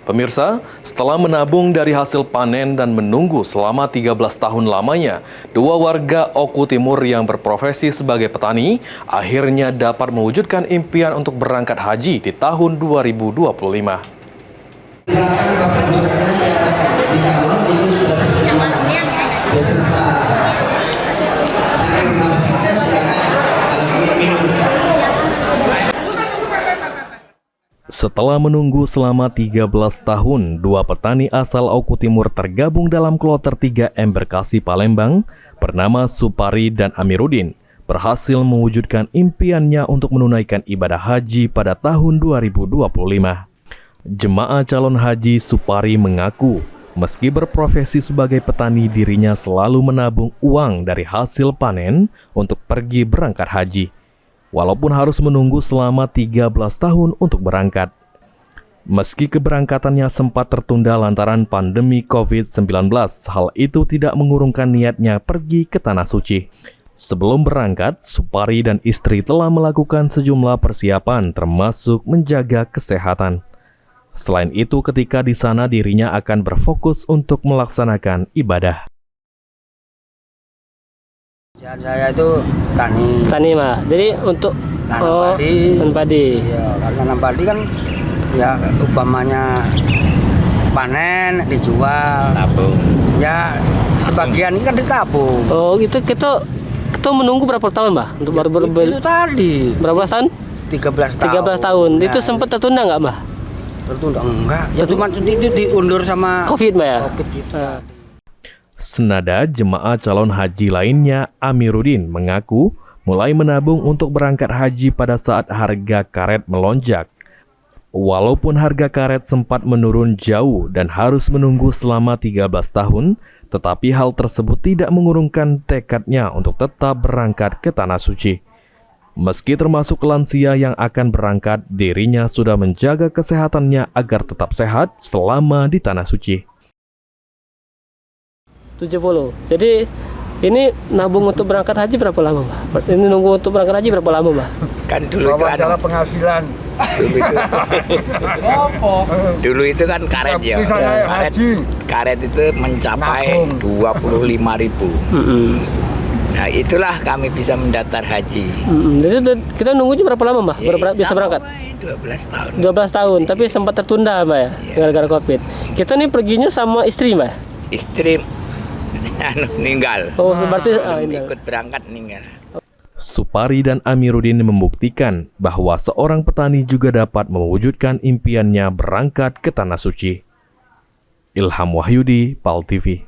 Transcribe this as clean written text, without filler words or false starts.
Pemirsa, setelah menabung dari hasil panen dan menunggu selama 13 tahun lamanya, dua warga Oku Timur yang berprofesi sebagai petani akhirnya dapat mewujudkan impian untuk berangkat haji di tahun 2025. Setelah menunggu selama 13 tahun, dua petani asal Oku Timur tergabung dalam kloter 3 Embarkasi Palembang bernama Supari dan Amiruddin berhasil mewujudkan impiannya untuk menunaikan ibadah haji pada tahun 2025. Jemaah calon haji Supari mengaku, meski berprofesi sebagai petani, dirinya selalu menabung uang dari hasil panen untuk pergi berangkat haji, walaupun harus menunggu selama 13 tahun untuk berangkat. Meski keberangkatannya sempat tertunda lantaran pandemi COVID-19, hal itu tidak mengurungkan niatnya pergi ke Tanah Suci. Sebelum berangkat, Supari dan istri telah melakukan sejumlah persiapan termasuk menjaga kesehatan. Selain itu, ketika di sana dirinya akan berfokus untuk melaksanakan ibadah. Saya itu tani. Tani mah. Jadi untuk Nanam padi. Iya, karena nanam padi kan ya umpamanya panen dijual. Tabung. Ya sebagian ini kan ditabung. Oh, itu kita menunggu berapa tahun, Mbah? Untuk baru Itu tadi berapa tahun? 13 tahun. 13 tahun. Itu Nah, sempat tertunda nggak, Mbah? tertunda enggak. Ya cuma itu diundur sama Covid, Mbah ya? Covid itu. Senada jemaah calon haji lainnya, Amiruddin mengaku mulai menabung untuk berangkat haji pada saat harga karet melonjak. Walaupun harga karet sempat menurun jauh dan harus menunggu selama 13 tahun, tetapi hal tersebut tidak mengurungkan tekadnya untuk tetap berangkat ke Tanah Suci. Meski termasuk lansia yang akan berangkat, dirinya sudah menjaga kesehatannya agar tetap sehat selama di Tanah Suci. 70. Jadi ini nabung untuk berangkat haji berapa lama, Mbah? Ini nunggu untuk berangkat haji berapa lama, Mbah? Kan dulu itu penghasilan. dulu itu kan karet ya. Karet itu mencapai 25.000. Nah, itulah kami bisa mendaftar haji. Jadi kita nunggunya berapa lama, Mbah? Bisa berangkat? 12 tahun. 12 tahun, tapi sempat tertunda, Mbah ya, gara-gara Covid. Kita nih perginya sama istri, Mbah? Istri meninggal. Oh, berarti Ikut berangkat meninggal. Supari dan Amiruddin membuktikan bahwa seorang petani juga dapat mewujudkan impiannya berangkat ke Tanah Suci. Ilham Wahyudi, PAL TV.